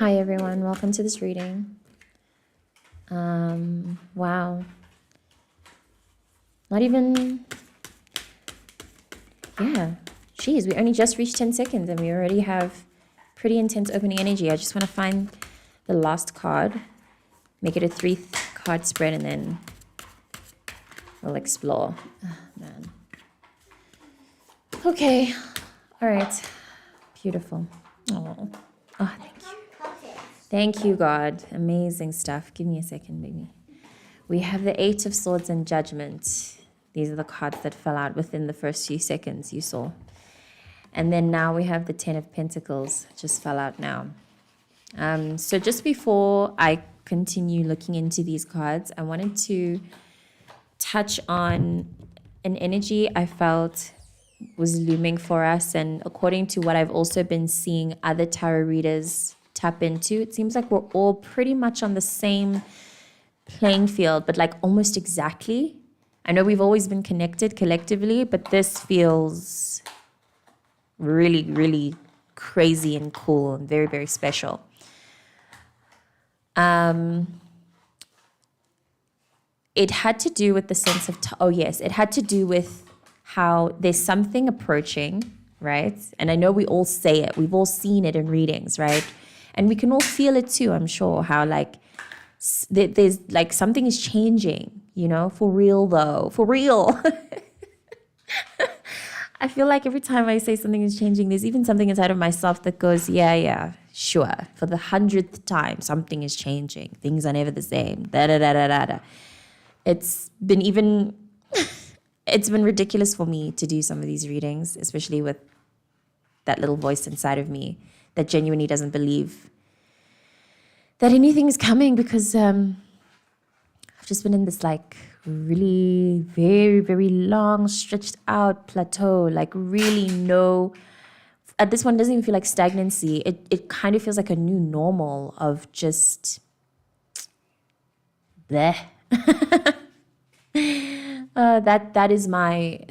Hi everyone, welcome to this reading. Wow. Not even, geez, we only just reached 10 seconds and we already have pretty intense opening energy. I just want to find the last card, make it a 3-card spread, and then we'll explore. Oh, man. Okay, all right, beautiful. Oh, thank you. Thank you, God. Amazing stuff. Give me a second, baby. We have the 8 of Swords and Judgment. These are the cards that fell out within the first few seconds you saw. And then now we have the 10 of Pentacles, just fell out now. So just before I continue looking into these cards, I wanted to touch on an energy I felt was looming for us. And according to what I've also been seeing other tarot readers tap into, it seems like we're all pretty much on the same playing field, but like almost exactly. I know we've always been connected collectively, but this feels really, really crazy and cool and very, very special. It had to do with the sense of, it had to do with how there's something approaching, right? And I know we all say it. We've all seen it in readings, right? And we can all feel it too, I'm sure, how like there's like something is changing, you know, for real though, for real. I feel like every time I say something is changing, there's even something inside of myself that goes, yeah, sure. For the 100th time, something is changing. Things are never the same. It's been ridiculous for me to do some of these readings, especially with that little voice inside of me that genuinely doesn't believe that anything is coming, because I've just been in this like really very, very long stretched out plateau, like really at this one, it doesn't even feel like stagnancy. It kind of feels like a new normal of just bleh. That is my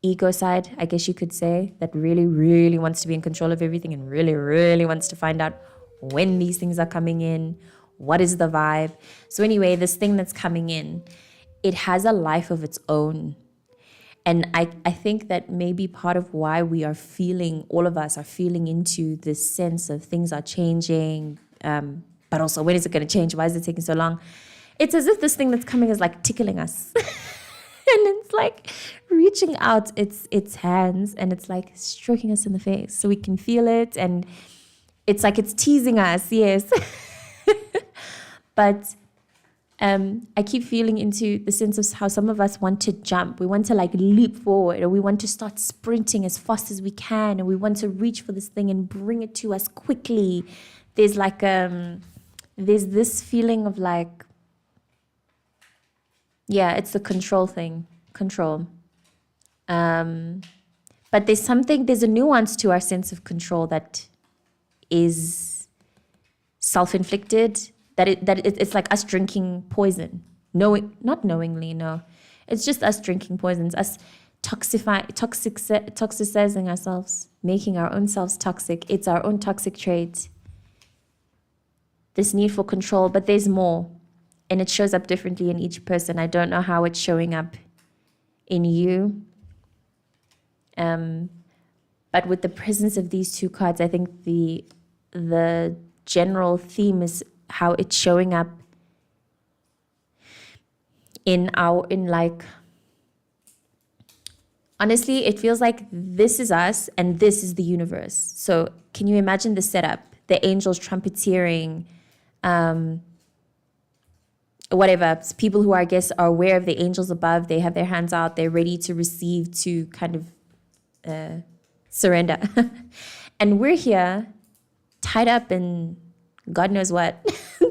ego side, I guess you could say, that really, really wants to be in control of everything and really, really wants to find out when these things are coming in, what is the vibe. So anyway, this thing that's coming in, it has a life of its own. And I think that maybe part of why all of us are feeling into this sense of things are changing, but also when is it going to change? Why is it taking so long? It's as if this thing that's coming is like tickling us. And it's like reaching out its hands and it's like stroking us in the face so we can feel it. And it's like it's teasing us, yes. But I keep feeling into the sense of how some of us want to jump. We want to like leap forward, or we want to start sprinting as fast as we can, and we want to reach for this thing and bring it to us quickly. There's like there's this feeling of like, yeah, it's the control thing. Control. But there's a nuance to our sense of control that is self-inflicted, it's like us drinking poison. Not knowingly, no. It's just us drinking poisons, us toxicizing ourselves, making our own selves toxic. It's our own toxic trait. This need for control, but there's more. And it shows up differently in each person. I don't know how it's showing up in you. But with the presence of these 2 cards, I think the general theme is how it's showing up honestly, it feels like this is us and this is the universe. So can you imagine the setup? The angels trumpeteering, whatever, people who I guess are aware of the angels above, they have their hands out, they're ready to receive, to kind of surrender. And we're here tied up in God knows what,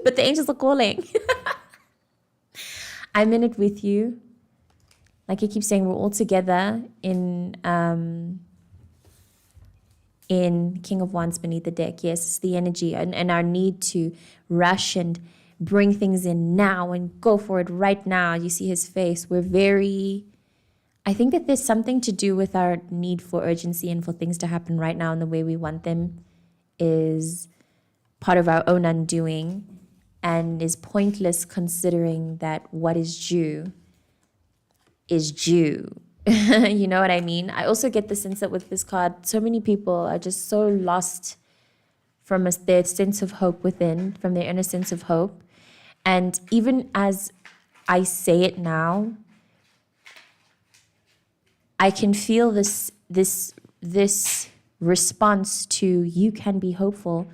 but the angels are calling. I'm in it with you. Like I keep saying, we're all together in King of Wands beneath the deck. Yes, it's the energy and our need to rush and bring things in now and go for it right now. You see his face. I think that there's something to do with our need for urgency and for things to happen right now in the way we want them is part of our own undoing and is pointless, considering that what is due is due. You know what I mean? I also get the sense that with this card, so many people are just so lost from their sense of hope within, from their inner sense of hope. And even as I say it now, I can feel this response to "you can be hopeful"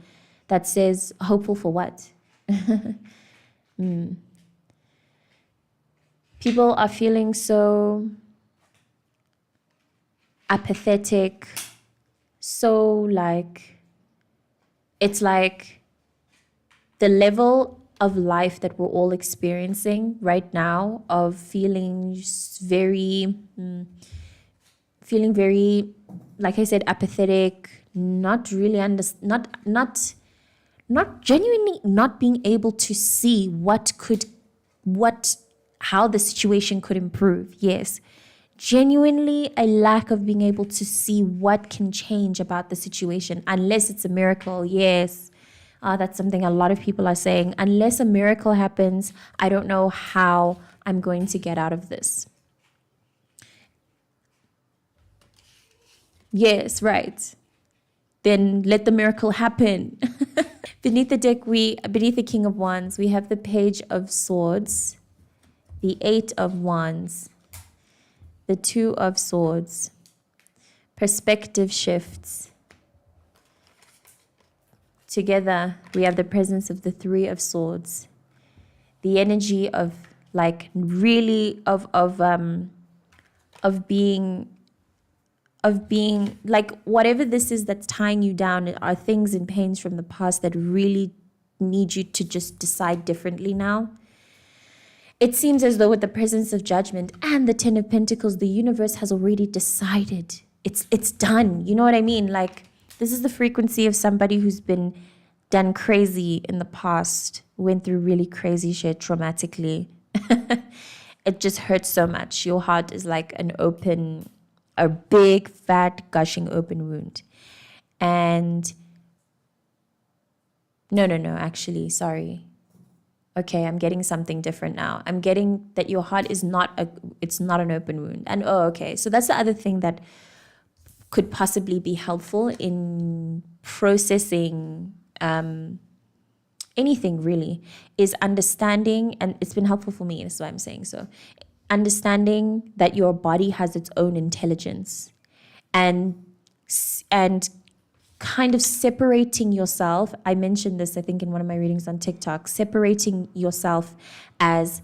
that says, hopeful for what? People are feeling so apathetic, so like, it's like the level of life that we're all experiencing right now of feeling very, like I said, apathetic, not really not genuinely not being able to see how the situation could improve. Yes. Genuinely a lack of being able to see what can change about the situation, unless it's a miracle. Yes. That's something a lot of people are saying. Unless a miracle happens, I don't know how I'm going to get out of this. Yes, right. Then let the miracle happen. Beneath the deck, beneath the King of Wands, we have the Page of Swords, the Eight of Wands, the Two of Swords, perspective shifts. Together, we have the presence of the Three of Swords, the energy of like really of being like, whatever this is that's tying you down are things and pains from the past that really need you to just decide differently now. It seems as though with the presence of Judgment and the Ten of Pentacles, the universe has already decided. It's done. You know what I mean? Like, this is the frequency of somebody who's been done crazy in the past, went through really crazy shit traumatically. It just hurts so much. Your heart is like a big, fat, gushing open wound. And no, actually, sorry. Okay, I'm getting something different now. I'm getting that your heart is it's not an open wound. And okay. So that's the other thing that could possibly be helpful in processing anything really, is understanding, and it's been helpful for me, that's what I'm saying. So understanding that your body has its own intelligence, and kind of separating yourself. I mentioned this, I think, in one of my readings on TikTok, separating yourself as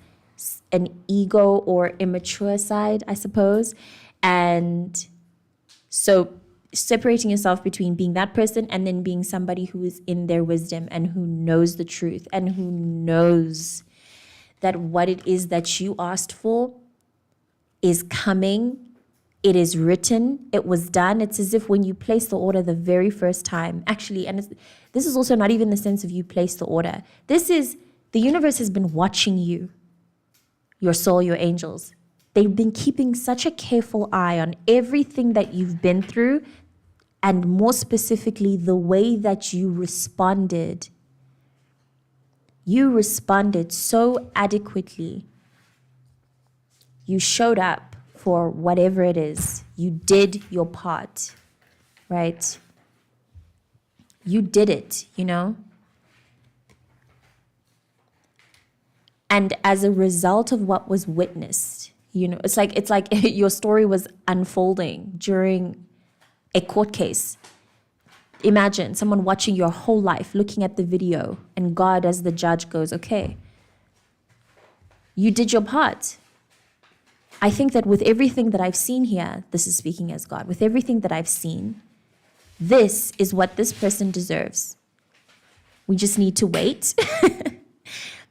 an ego or immature side, I suppose. And so separating yourself between being that person and then being somebody who is in their wisdom and who knows the truth and who knows that what it is that you asked for is coming. It is written. It was done. It's as if when you place the order the very first time, actually, and this is also not even the sense of you place the order. This is, the universe has been watching you, your soul, your angels. They've been keeping such a careful eye on everything that you've been through, and more specifically, the way that you responded. You responded so adequately. You showed up for whatever it is. You did your part, right? You did it, you know? And as a result of what was witnessed, you know, it's like your story was unfolding during a court case. Imagine someone watching your whole life, looking at the video, and God as the judge goes, okay, you did your part. I think that with everything that I've seen here, this is speaking as God, with everything that I've seen, this is what this person deserves. We just need to wait.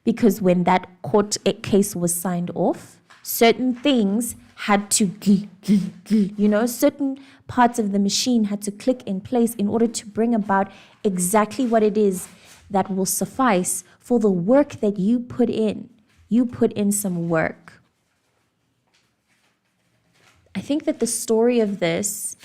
Because when that court case was signed off, certain things had to, you know, certain parts of the machine had to click in place in order to bring about exactly what it is that will suffice for the work that you put in. You put in some work. I think that the story of this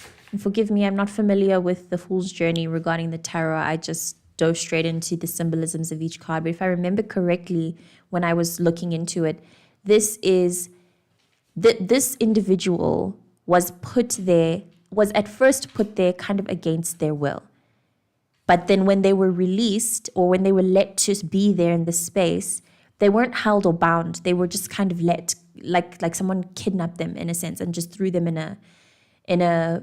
forgive me, I'm not familiar with the Fool's Journey regarding the tarot. I just dove straight into the symbolisms of each card. But if I remember correctly, when I was looking into it, this individual was at first put there kind of against their will. But then when they were released, or when they were let to be there in the space, they weren't held or bound. They were just kind of let, like someone kidnapped them in a sense and just threw them in a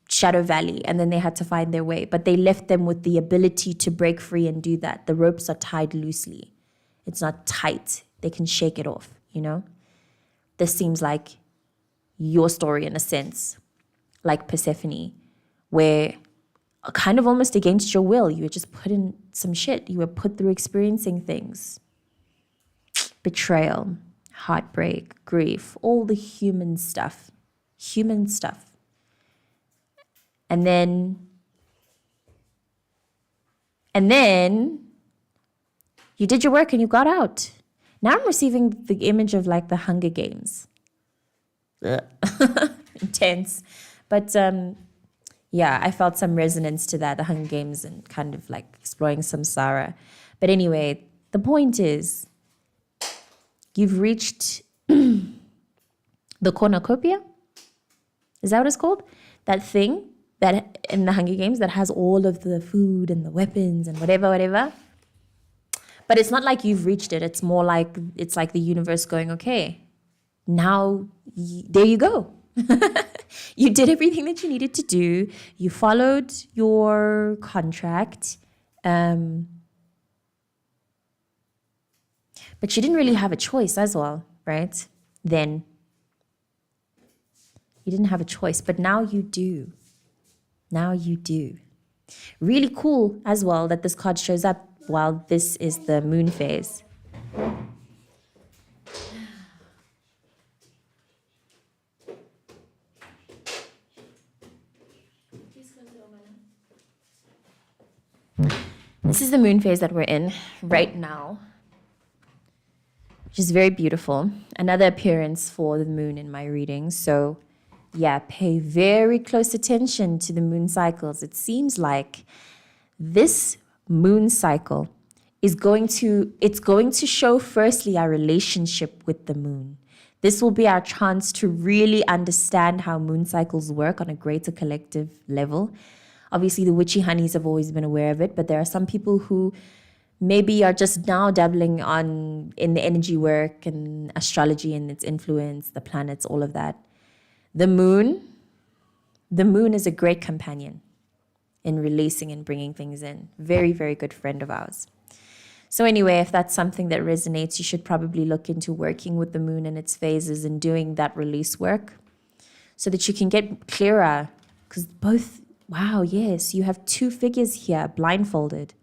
shadow valley, and then they had to find their way. But they left them with the ability to break free and do that. The ropes are tied loosely. It's not tight. They can shake it off, you know? This seems like your story in a sense, like Persephone, where kind of almost against your will, you were just put in some shit. You were put through experiencing things. Betrayal, heartbreak, grief, all the human stuff. And then you did your work and you got out. Now I'm receiving the image of like the Hunger Games. Intense. But yeah, I felt some resonance to that, the Hunger Games, and kind of like exploring samsara. But anyway, the point is, you've reached the cornucopia. Is that what it's called? That thing that in the Hunger Games that has all of the food and the weapons and whatever. But it's not like you've reached it. It's more like, it's like the universe going, okay, now there you go. You did everything that you needed to do. You followed your contract. But you didn't really have a choice as well, right? Then you didn't have a choice, but now you do. Now you do. Really cool as well that this card shows up while this is the moon phase. This is the moon phase that we're in right now, which is very beautiful. Another appearance for the moon in my reading. So yeah, pay very close attention to the moon cycles. It seems like this moon cycle is going to show firstly our relationship with the moon. This will be our chance to really understand how moon cycles work on a greater collective level. Obviously, the witchy honeys have always been aware of it, but there are some people who maybe are just now dabbling in the energy work and astrology and its influence, the planets, all of that. The moon is a great companion in releasing and bringing things in. Very, very good friend of ours. So anyway, if that's something that resonates, you should probably look into working with the moon and its phases and doing that release work so that you can get clearer. Because wow, yes, you have two figures here blindfolded.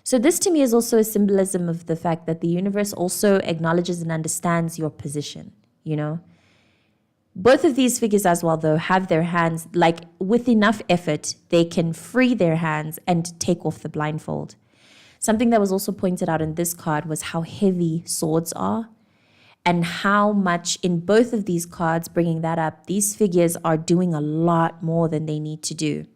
So this to me is also a symbolism of the fact that the universe also acknowledges and understands your position, you know? Both of these figures as well, though, have their hands, like with enough effort, they can free their hands and take off the blindfold. Something that was also pointed out in this card was how heavy swords are and how much in both of these cards, bringing that up, these figures are doing a lot more than they need to do.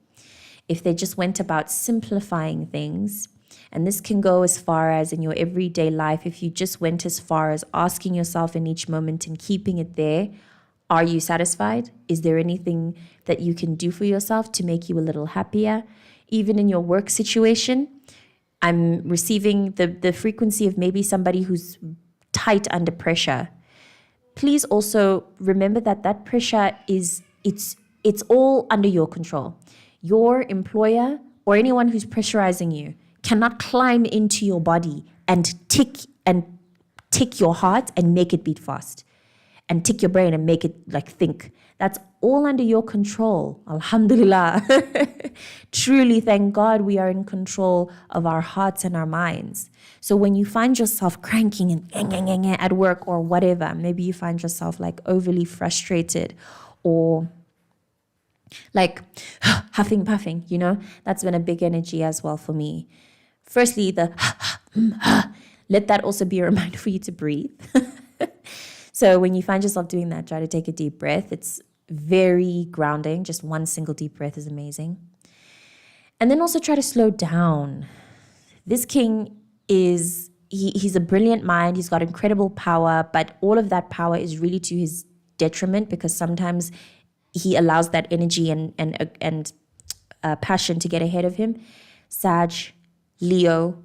If they just went about simplifying things, and this can go as far as in your everyday life, if you just went as far as asking yourself in each moment and keeping it there, are you satisfied? Is there anything that you can do for yourself to make you a little happier? Even in your work situation, I'm receiving the frequency of maybe somebody who's tight under pressure. Please also remember that pressure it's all under your control. Your employer or anyone who's pressurizing you cannot climb into your body and tick your heart and make it beat fast. And tick your brain and make it like think. That's all under your control. Alhamdulillah. Truly, thank God we are in control of our hearts and our minds. So when you find yourself cranking and at work or whatever, maybe you find yourself like overly frustrated or like huffing, puffing, you know, that's been a big energy as well for me. Firstly, let that also be a reminder for you to breathe. So when you find yourself doing that, try to take a deep breath. It's very grounding. Just one single deep breath is amazing. And then also try to slow down. This king is, he's a brilliant mind. He's got incredible power, but all of that power is really to his detriment, because sometimes he allows that energy and passion to get ahead of him. Sag, Leo,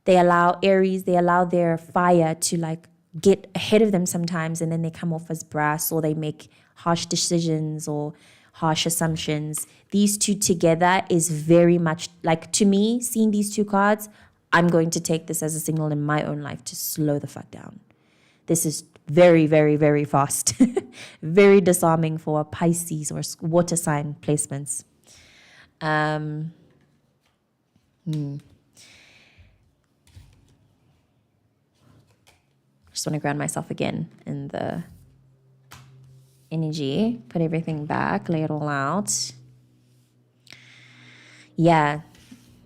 they allow Aries, they allow their fire to like get ahead of them sometimes, and then they come off as brass, or they make harsh decisions or harsh assumptions. These two together is very much like, to me, seeing these two cards, I'm going to take this as a signal in my own life to slow the fuck down. This is very, very, very fast. Very disarming for Pisces or water sign placements. Just want to ground myself again in the energy, put everything back, lay it all out. Yeah,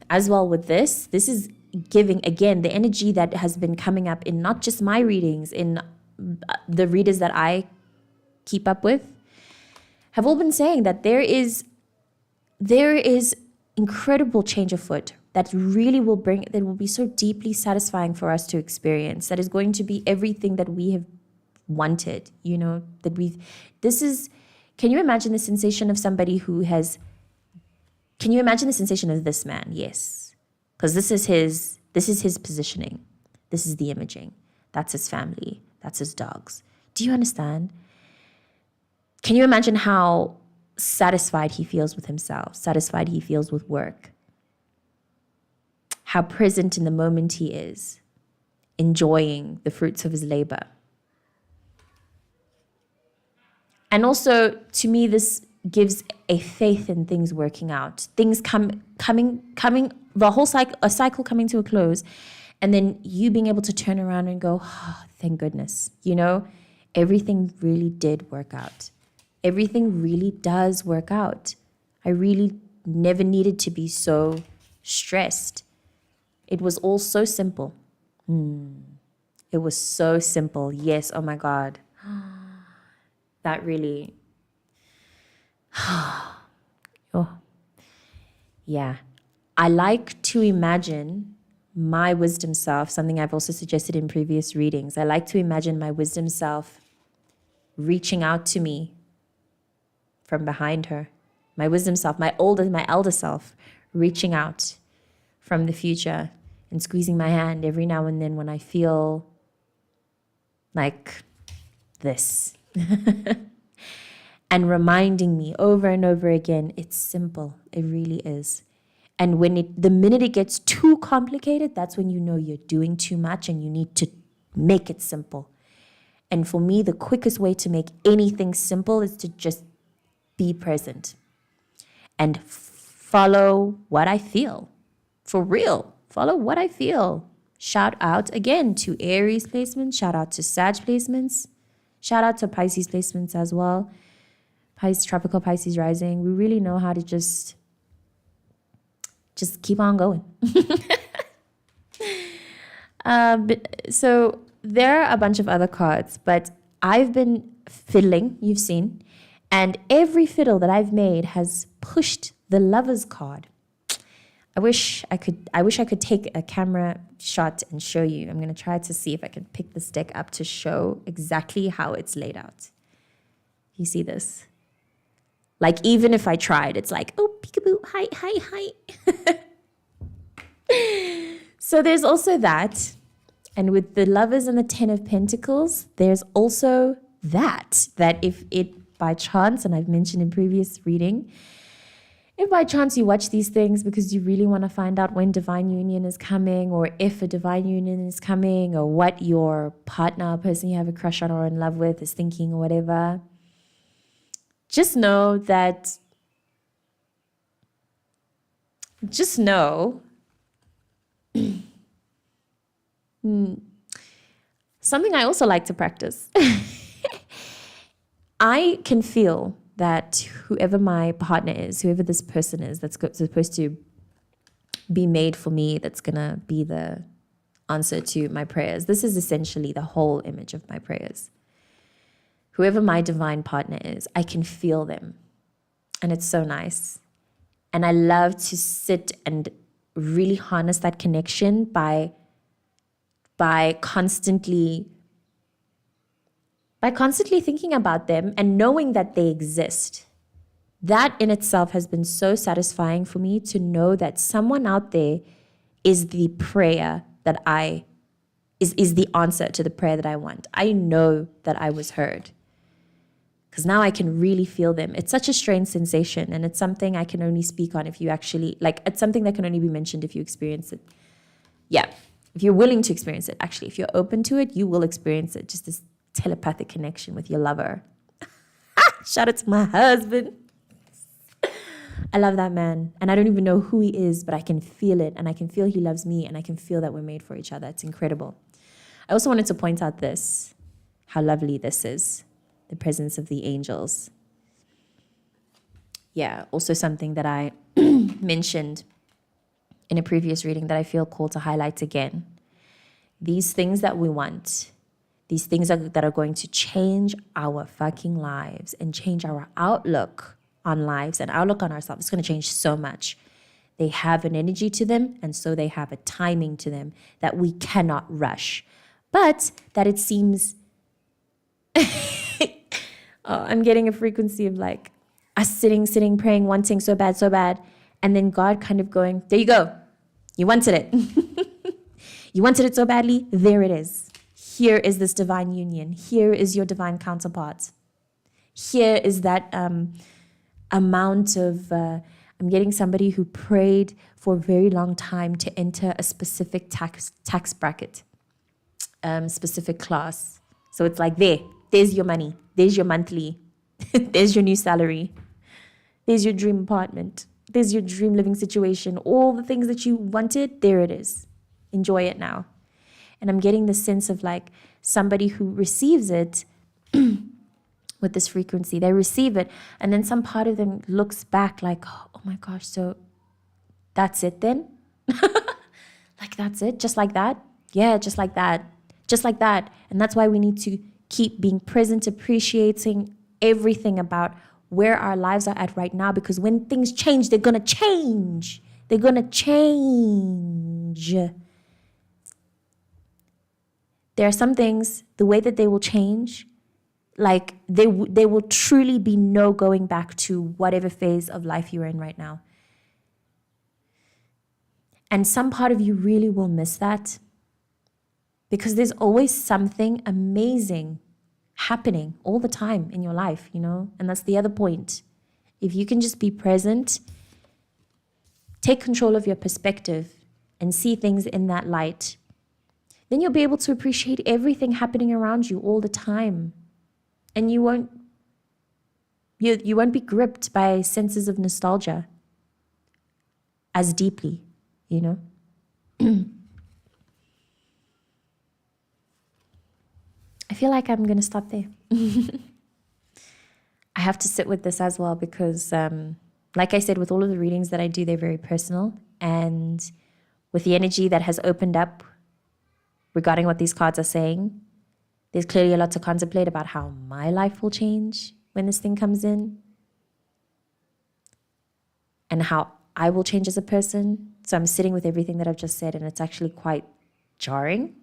as well with this is giving, again, the energy that has been coming up in not just my readings, in the readers that I keep up with, have all been saying that there is incredible change afoot that really will bring, that will be so deeply satisfying for us to experience, that is going to be everything that we have wanted, you know, that can you imagine the sensation of somebody who has, can you imagine the sensation of this man? Yes. Because this is his positioning. This is the imaging. That's his family. That's his dogs. Do you understand? Can you imagine how satisfied he feels with himself, satisfied he feels with work, how present in the moment he is, enjoying the fruits of his labor? And also, to me, this gives a faith in things working out, things coming, the whole cycle coming to a close, and then you being able to turn around and go, oh, thank goodness, you know, everything really did work out. Everything really does work out. I really never needed to be so stressed. It was all so simple. It was so simple. Yes, oh my God. That really, oh, yeah. I like to imagine my wisdom self, something I've also suggested in previous readings. I like to imagine my wisdom self reaching out to me from behind her. My wisdom self, my elder self, reaching out from the future and squeezing my hand every now and then when I feel like this. And reminding me over and over again, it's simple. It really is. And the minute it gets too complicated, that's when you know you're doing too much and you need to make it simple. And for me, the quickest way to make anything simple is to just be present and follow what I feel. For real, follow what I feel. Shout out again to Aries placements, shout out to Sag placements, shout out to Pisces placements as well. Tropical Pisces rising. We really know how to just keep on going. So there are a bunch of other cards, but I've been fiddling, you've seen, and every fiddle that I've made has pushed the Lovers card. I wish I could take a camera shot and show you. I'm going to try to see if I can pick this deck up to show exactly how it's laid out. You see this? Like, even if I tried, it's like, oh, peekaboo, hi. So there's also that. And with the Lovers and the Ten of Pentacles, there's also that if it by chance, and I've mentioned in previous reading, if by chance you watch these things because you really want to find out when divine union is coming, or if a divine union is coming, or what your partner, person you have a crush on or in love with, is thinking or whatever, just know something I also like to practice. I can feel that whoever my partner is, whoever this person is that's supposed to be made for me, that's going to be the answer to my prayers. This is essentially the whole image of my prayers. whoever my divine partner is, I can feel them. And it's so nice. And I love to sit and really harness that connection by constantly thinking about them and knowing that they exist. That in itself has been so satisfying for me, to know that someone out there is the prayer that is the answer to the prayer that I want. I know that I was heard, because now I can really feel them. It's such a strange sensation, and it's something I can only speak on if you actually, it's something that can only be mentioned if you experience it. Yeah, if you're willing to experience it, actually. If you're open to it, you will experience it. Just this telepathic connection with your lover. Shout out to my husband. I love that man. And I don't even know who he is, but I can feel it. And I can feel he loves me. And I can feel that we're made for each other. It's incredible. I also wanted to point out this, how lovely this is. The presence of the angels. Yeah, also something that I mentioned in a previous reading that I feel called to highlight again. These things that we want, these things that are going to change our fucking lives and change our outlook on lives and outlook on ourselves. It's going to change so much. They have an energy to them, and so they have a timing to them that we cannot rush. But that it seems... I'm getting a frequency of like us sitting, praying, wanting so bad. And then God kind of going, there you go. You wanted it. You wanted it so badly. There it is. Here is this divine union. Here is your divine counterpart. Here is that amount of, I'm getting somebody who prayed for a very long time to enter a specific tax bracket, specific class. So it's like there's your money. There's your monthly. There's your new salary. There's your dream apartment. There's your dream living situation. All the things that you wanted, there it is. Enjoy it now. And I'm getting the sense of like somebody who receives it with this frequency. They receive it. And then some part of them looks back like, oh my gosh, so that's it then? Like that's it? Just like that? Yeah, just like that. Just like that. And that's why we need to keep being present, appreciating everything about where our lives are at right now, because when things change, they're going to change. They're going to change. There are some things, the way that they will change, like they will truly be no going back to whatever phase of life you're in right now. And some part of you really will miss that, because there's always something amazing happening all the time in your life, you know? And that's the other point. If you can just be present, take control of your perspective and see things in that light, then you'll be able to appreciate everything happening around you all the time. And you won't be gripped by senses of nostalgia as deeply, you know? I feel like I'm going to stop there. I have to sit with this as well because, like I said, with all of the readings that I do, they're very personal. And with the energy that has opened up regarding what these cards are saying, there's clearly a lot to contemplate about how my life will change when this thing comes in and how I will change as a person. So I'm sitting with everything that I've just said, and it's actually quite jarring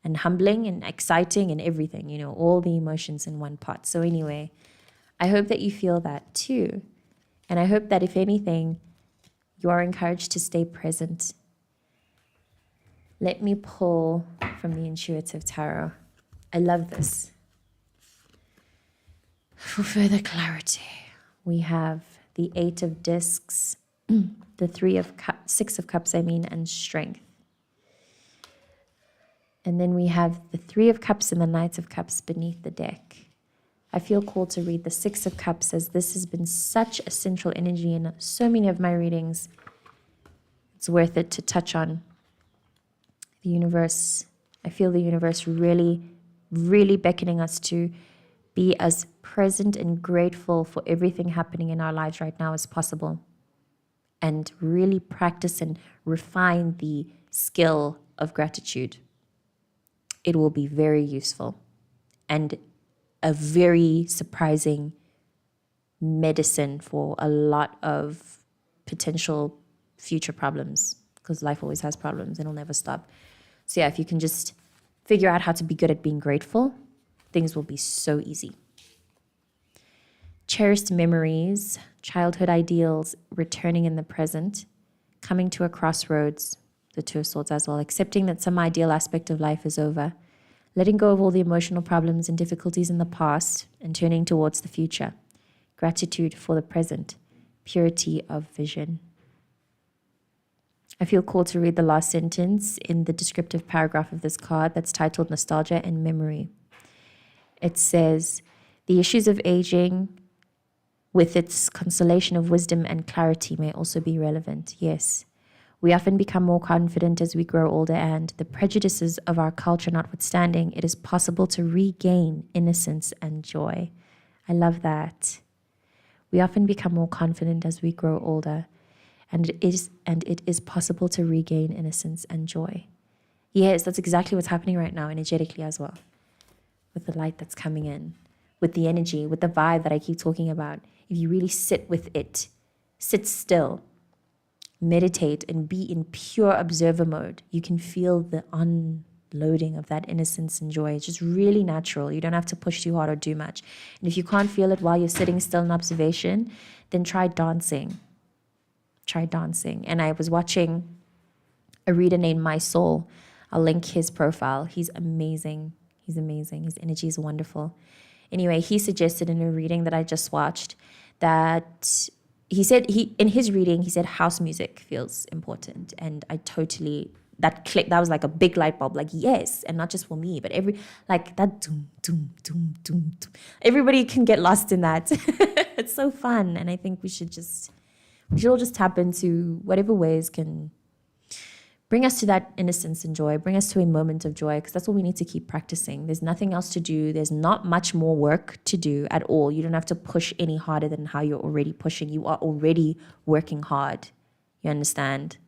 and humbling and exciting and everything, you know, all the emotions in one pot. So anyway, I hope that you feel that too. And I hope that if anything, you are encouraged to stay present. Let me pull from the Intuitive Tarot. I love this. For further clarity, we have the 8 of Discs, the 6 of Cups, and Strength. And then we have the 3 of Cups and the Knight of Cups beneath the deck. I feel called to read the 6 of Cups, as this has been such a central energy in so many of my readings. It's worth it to touch on. The universe, I feel the universe really, really beckoning us to be as present and grateful for everything happening in our lives right now as possible. And really practice and refine the skill of gratitude. It will be very useful. And a very surprising medicine for a lot of potential future problems, because life always has problems and it'll never stop. So yeah, if you can just figure out how to be good at being grateful, things will be so easy. Cherished memories, childhood ideals, returning in the present, coming to a crossroads, the Two of Swords as well, accepting that some ideal aspect of life is over, letting go of all the emotional problems and difficulties in the past and turning towards the future. Gratitude for the present, purity of vision. I feel called to read the last sentence in the descriptive paragraph of this card that's titled Nostalgia and Memory. It says, the issues of aging with its consolation of wisdom and clarity may also be relevant. Yes, we often become more confident as we grow older, and the prejudices of our culture notwithstanding, it is possible to regain innocence and joy. I love that. We often become more confident as we grow older, and it is possible to regain innocence and joy. Yes, that's exactly what's happening right now energetically as well, with the light that's coming in, with the energy, with the vibe that I keep talking about. If you really sit with it, sit still, meditate, and be in pure observer mode, you can feel the unloading of that innocence and joy. It's just really natural. You don't have to push too hard or do much. And if you can't feel it while you're sitting still in observation, then try dancing. Try dancing. And I was watching a reader named My Soul. I'll link his profile. He's amazing. He's amazing. His energy is wonderful. Anyway, he suggested in a reading that I just watched that he said in his reading, he said house music feels important. And I totally, that clicked, that was like a big light bulb, like yes, and not just for me, but like that doom, doom, doom, doom, doom. Everybody can get lost in that. It's so fun. And I think we should all just tap into whatever ways can bring us to that innocence and joy, bring us to a moment of joy, because that's what we need to keep practicing. There's nothing else to do. There's not much more work to do at all. You don't have to push any harder than how you're already pushing. You are already working hard. You understand?